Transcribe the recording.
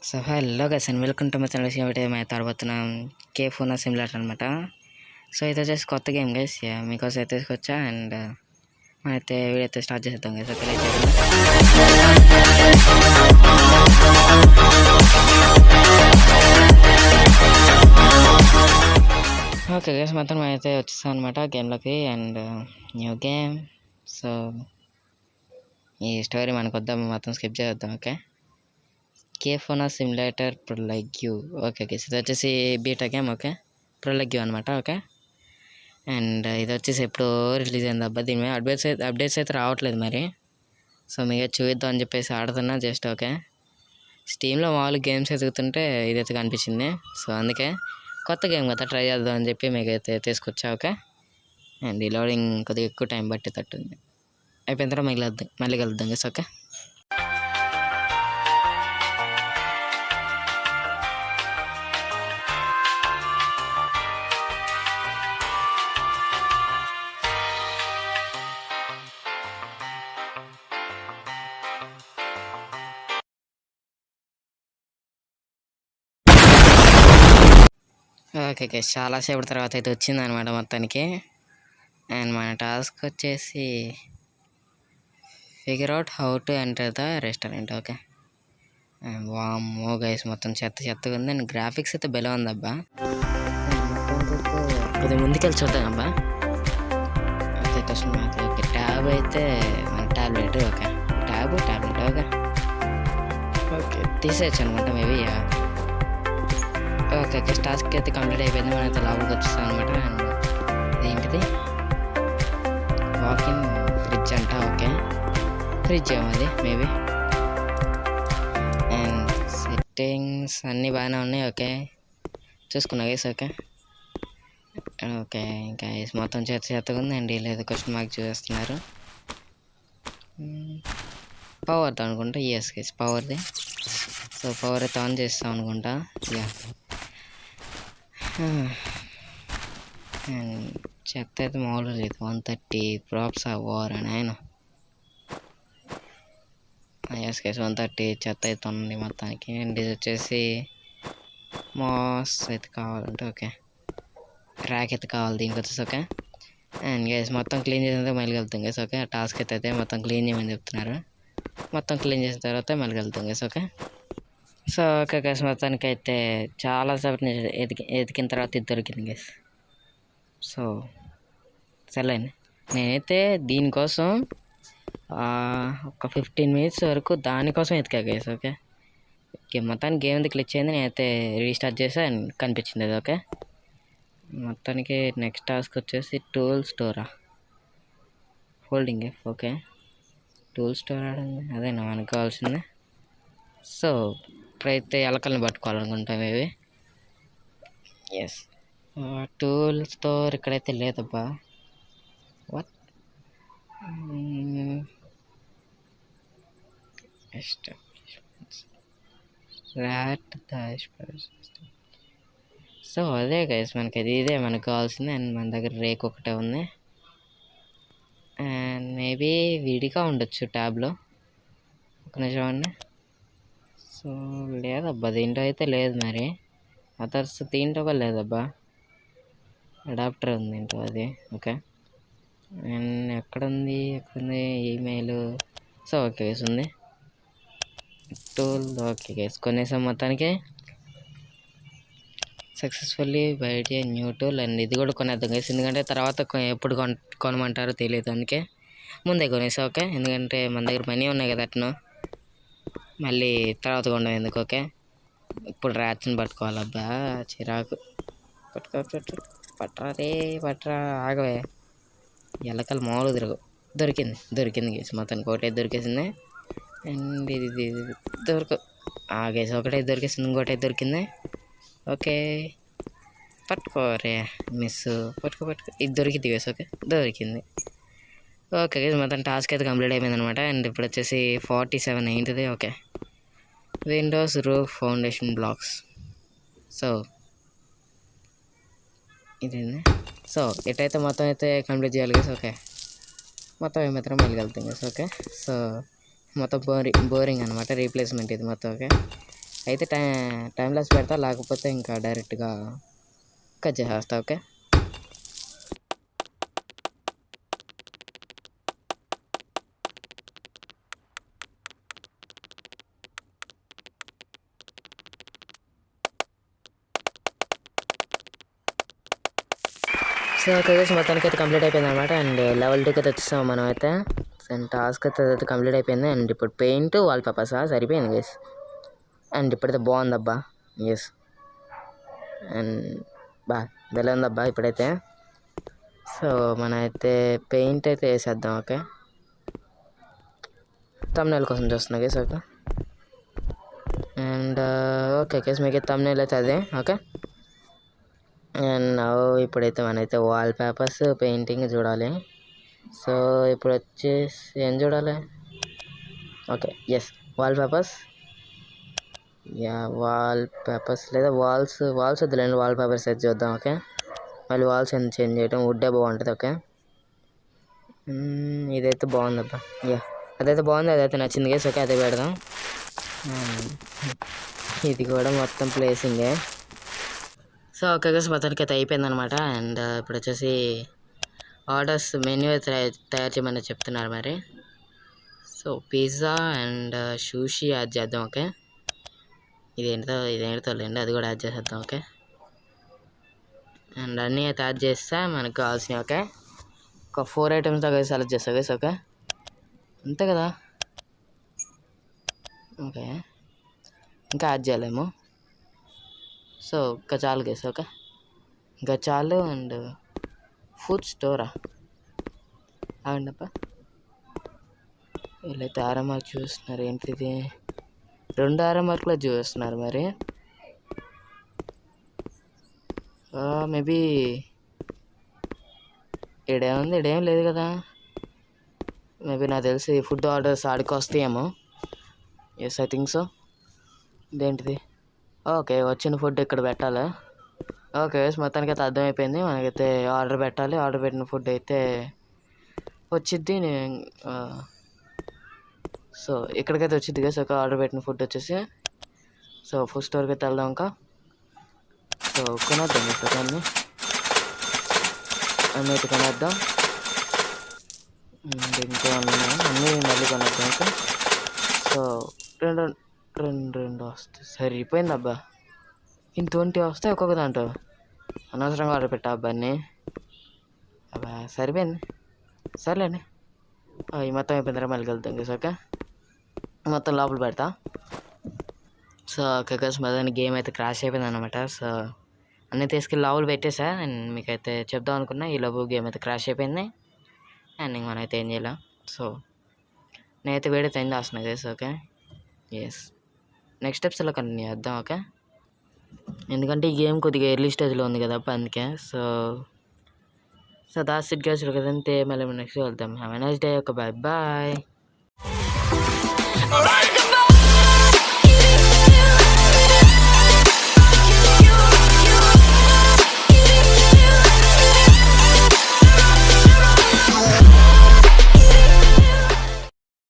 So hello guys and welcome to my channel. కాబట్టి మేము తర్వాతనం కేఫోనా simulator అనమాట. సో ఇది వచ్చేసి కొత్త గేమ్ గైస్, మీకోసం అయితే తీసుకొచ్చా. అండ్ అయితే వీడియో అయితే స్టార్ట్ చేసేద్దాం గైస్. ఓకే గైస్, మొత్తం అయితే వచ్చేసాం అనమాట గేమ్లోకి. And new game. సో ఈ స్టోరీ మనకు వద్దాం, మొత్తం స్కిప్ చేద్దాం. ఓకే, కేఫోనా సిమ్యులేటర్ ప్రొలగ్యూ. ఓకే గైస్, ఇది వచ్చేసి బీటా గేమ్. ఓకే, ప్రొలగ్యూ అనమాట. ఓకే, అండ్ ఇది వచ్చేసి ఎప్పుడో రిలీజ్ అయింది అబ్బా. దీని మీద అప్డేట్స్ అయితే రావట్లేదు మరి. సో మీకు చూద్దాం అని చెప్పేసి ఆడుతున్నా జస్ట్. ఓకే, స్టీమ్లో మామూలు గేమ్స్ ఎదుగుతుంటే ఇదైతే కనిపించింది. సో అందుకే కొత్త గేమ్ కదా, ట్రై చేద్దాం అని చెప్పి మీకైతే తీసుకొచ్చా. ఓకే, అండ్ ఈ లోడింగ్ కొద్దిగా ఎక్కువ టైం పట్టేటట్టుంది. అయిపోయిన తర్వాత మళ్ళీ కలుద్దాం గైస్. ఓకే, ఓకే గైస్, చాలాసేపు తర్వాత అయితే వచ్చిందనమాట మొత్తానికి. అండ్ మన టాస్క్ వచ్చేసి figure out how to enter the restaurant. Okay, వామ్మో గైస్, మొత్తం చెత్తగా ఉంది. అండ్ గ్రాఫిక్స్ అయితే బెల ఉందబ్బా. కొద్దిగా ముందుకెళ్ళి చూద్దాం అబ్బా. Okay, question mark. Okay, tab అయితే మన tablet. Okay, tablet. Okay okay తీసేయచ్చు అనమాట మేబీ. ఓకే టాస్క్ అయితే కంప్లీట్ అయిపోయింది. మనం అయితే లోపలికి వచ్చేస్తాం అనమాట. అండ్ ఏంటిది, వాకింగ్ ఫ్రిడ్జ్ అంట. ఓకే, ఫ్రిడ్జ్ ఏమది మేబీ. అండ్ సెట్టింగ్స్ అన్నీ బాగానే ఉన్నాయి. ఓకే, చూసుకున్నా గైస్. ఓకే ఓకే ఇంకా మొత్తం చేతగా ఉంది. అండ్ లేదు క్వశ్చన్ మార్క్ చూస్తున్నారు. పవర్తో అనుకుంటా. ఎస్ గైస్, పవర్ది. సో పవర్ అయితే ఆన్ చేస్తాం అనుకుంటా. చెత్త అయితే మామూలుగా లేదు. 130 ప్రాప్స్ ఆ వార్ అని ఆయన. ఎస్ గైస్, 130 చెత్త అయితే ఉంది మొత్తానికి. అండ్ ఇది వచ్చేసి మాస్ అయితే కావాలంటే. ఓకే, ర్యాక్ అయితే కావాలి దీనికి వచ్చేసి. ఓకే, అండ్ గైస్ మొత్తం క్లీన్ చేసిన మళ్ళీ వెళ్తాం గైస్. ఓకే, టాస్క్ అయితే మొత్తం క్లీన్ చేయమని చెప్తున్నారు. మొత్తం క్లీన్ చేసిన తర్వాత మళ్ళీ వెళ్తాం guys. Okay, so okay guys, మొత్తానికి అయితే చాలాసేపు ఎతికిన తర్వాత ఇది దొరికింది గైస్. సో సరేలేండి, నేనైతే దీనికోసం ఒక 15 మినిట్స్ వరకు దానికోసం ఎతికా గైస్. ఓకే మొత్తానికి గేమ్ క్లిక్ చేయండి. నేనైతే రీస్టార్ట్ చేసా అండ్ కనిపించింది అది. ఓకే, మొత్తానికి నెక్స్ట్ టాస్క్ వచ్చేసి టూల్ స్టోరా హోల్డింగ్. ఓకే, టూల్ స్టోర్ అదేనా మనకు కావాల్సింది. సో ఇప్పుడైతే ఎలకల్ని పట్టుకోవాలనుకుంటాం ఇవి. ఎస్, టూల్ స్టోర్ ఇక్కడైతే లేదబ్బా. వాట్ సో అదే గైస్, మనకి ఇదే మనకు కావాల్సింది. అండ్ మన దగ్గర రేక్ ఒకటే ఉంది. అండ్ మేబీ విడిగా ఉండొచ్చు ట్యాబ్లో. ఒక నిమిషం అండి. సో లేదబ్బా, దీంట్లో అయితే లేదు మరి. అదర్స్ దీంట్లో కూడా లేదబ్బా. అడాప్టర్ ఉంది దీంట్లో అది. ఓకే, అండ్ ఎక్కడుంది ఈమెయిల్. సో ఓకే గైస్, ఉంది టూల్. ఓకే గైస్, కొనేసాం మొత్తానికి సక్సెస్ఫుల్లీ బయట న్యూ టూల్. అండ్ ఇది కూడా కొనేద్దాం గైస్, ఎందుకంటే తర్వాత ఎప్పుడు కొనమంటారో తెలియదు. అందుకే ముందే కొనేసా. ఓకే, ఎందుకంటే మన దగ్గర మనీ ఉన్నాయి కదా అట్ను, మళ్ళీ తర్వాత కొండం ఎందుకు. ఓకే, ఇప్పుడు ర్యాచ్ని పట్టుకోవాలబ్బా, చిరాకు. పట్టరా ఆగవే. ఎలకలు మామూలు దొరికింది గేసి. మొత్తానికి ఒకటే దొరికేసింది. అండ్ ఇది గేసి ఒకటే దొరికేసింది, ఇంకోటే దొరికింది. ఓకే, పట్టుకోరే మిస్. పట్టుకో ఇది దొరికింది గేసి. ఓకే, దొరికింది. ఓకే గేసి, మొత్తం టాస్క్ అయితే కంప్లీట్ అయిపోయింది అనమాట. అండ్ ఇప్పుడు వచ్చేసి 47 అయింది. Okay, Windows roof foundation blocks. So ఇదేంది. సో ఎటైతే మొత్తం అయితే కంప్లీట్ చేయాలి గైస్. ఓకే, మొత్తం ఏమాత్రం మళ్ళీ వెళ్తాం గైస్. ఓకే, సో మొత్తం బోరింగ్ అనమాట, రీప్లేస్మెంట్ ఇది మొత్తం. ఓకే, అయితే టైం లాస్ పెడతా, లేకపోతే ఇంకా డైరెక్ట్గా కట్ చేసేస్తా. ఓకే, సో ఓకే గైస్, మొత్తానికి అయితే కంప్లీట్ అయిపోయింది అనమాట. అండ్ లెవెల్ 2కి అయితే వచ్చేసాం మనం అయితే. అండ్ టాస్క్ అయితే కంప్లీట్ అయిపోయింది. అండ్ ఇప్పుడు పెయింట్ వాల్ పేపర్స్ సరిపోయింది గైస్. అండ్ ఇప్పుడైతే బాగుందబ్బా. ఎస్, అండ్ భలే ఉందబ్బా ఇప్పుడైతే. సో మన అయితే పెయింట్ అయితే వేసేద్దాం. ఓకే, తమ్నైల్ కోసం చూస్తున్నా guys. Okay, and okay guys, మీకు తమ్నైల్ అయితే అదే. ఓకే, అండ్ ఇప్పుడైతే మనైతే వాల్ పేపర్స్ పెయింటింగ్ చూడాలి. సో ఇప్పుడు వచ్చేసి ఏం చూడాలి? Okay, yes, wallpapers. Yeah, wallpapers లేదా వాల్స్ వద్దులేండి, వాల్ పేపర్స్ అయితే చూద్దాం. ఓకే, మళ్ళీ వాల్స్ ఎందుకు చేంజ్ చేయడం, వుడ్డే బాగుంటుంది. ఓకే, ఇదైతే బాగుందబ్బా. యా, అదైతే బాగుంది, అదైతే నచ్చింది గేస్. ఓకే, అదే పెడదాం. ఇది కూడా మొత్తం ప్లేసింగే. సో ఓకే గేస్, మొత్తానికి అయితే అయిపోయింది అనమాట. అండ్ ఇప్పుడు వచ్చేసి ఆర్డర్స్ మెన్యూ అయితే తయారు చేయమని చెప్తున్నారు మరి. సో పిజ్జా అండ్ షూషీ యాడ్ చేద్దాం. ఓకే, ఇదేంటితో లేండి, అది కూడా యాడ్ చేసేద్దాం. ఓకే, అండ్ అన్నీ అయితే యాడ్ చేస్తే మనకు కావాల్సినవి. ఓకే, ఒక 4 ఐటమ్స్ దాకా సెలెక్ట్ చేస్తా గైస్. ఓకే, అంతే కదా. ఓకే, ఇంకా యాడ్ చేయలేము. సో ఇంకా చాలు గైస్. ఓకే, ఇంకా చాలు. అండ్ ఫుడ్ స్టోరా అవండప్ప, వీళ్ళైతే ఆర్ఎంఆర్ చూస్తున్నారు. ఏంటిది, 2 ఆర్ఎంఆర్కులో చూస్తున్నారు మరి. మేబీ ఇడేముంది, ఇడేం లేదు కదా. మేబీ నాకు తెలిసి ఫుడ్ ఆర్డర్స్ ఆడికి వస్తాయేమో. Yes, I think so. ఇదేంటిది, ఓకే, వచ్చిన ఫుడ్ ఇక్కడ పెట్టాలా? ఓకే, మొత్తానికి అయితే అర్థమైపోయింది. మనకైతే ఆర్డర్ పెట్టాలి. ఆర్డర్ పెట్టిన ఫుడ్ అయితే వచ్చిద్ది. సో ఇక్కడికైతే వచ్చింది కదా. సో ఆర్డర్ పెట్టిన ఫుడ్ వచ్చేసి, సో ఫుడ్ స్టోర్కి అయితే వెళ్దాం. ఇంకా సో కొనేద్దాం ఇప్పుడు అన్నీ అయితే కొనేద్దాం. ఇంకా అన్నీ మళ్ళీ కొనేద్దాం. ఇంకా సో రెండు వస్తాయి, సరిపోయింది అబ్బా. ఇంత 20 వస్తాయి ఒక్కొక్క దాంట్లో. అనవసరంగా ఆర్డర్ పెట్టా అబ్బా అన్నీ. అబ్బా సరిపోయింది, సర్లేండి. ఈ మొత్తం అయిపోయింది, మళ్ళీ వెళ్తాం గేస్. ఓకే, మొత్తం లోపల పెడతా. సో ఓకే గేస్, మొదటి గేమ్ అయితే క్రాష్ అయిపోయింది అనమాట. సో అన్నీ తీసుకెళ్ళి లోపల పెట్టేసా. అండ్ మీకైతే చెప్దాం అనుకున్నా, ఈ లోపు గేమ్ అయితే క్రాష్ అయిపోయింది. అండ్ ఇంక మనమైతే ఏం చేయలేం. సో నేనైతే వేడైతే ఏం చేస్తున్నా గేస్. ఓకే, ఎస్, నెక్స్ట్ స్టెప్స్లో కంటిన్యూ చేద్దాం. ఓకే, ఎందుకంటే ఈ గేమ్ కొద్దిగా ఎర్లీ స్టేజ్లో ఉంది కదా, అందుకే. So that's it guys. కదంతే, మళ్ళీ నెక్స్ట్ వెళ్తాం. Have a nice day. Okay, bye bye.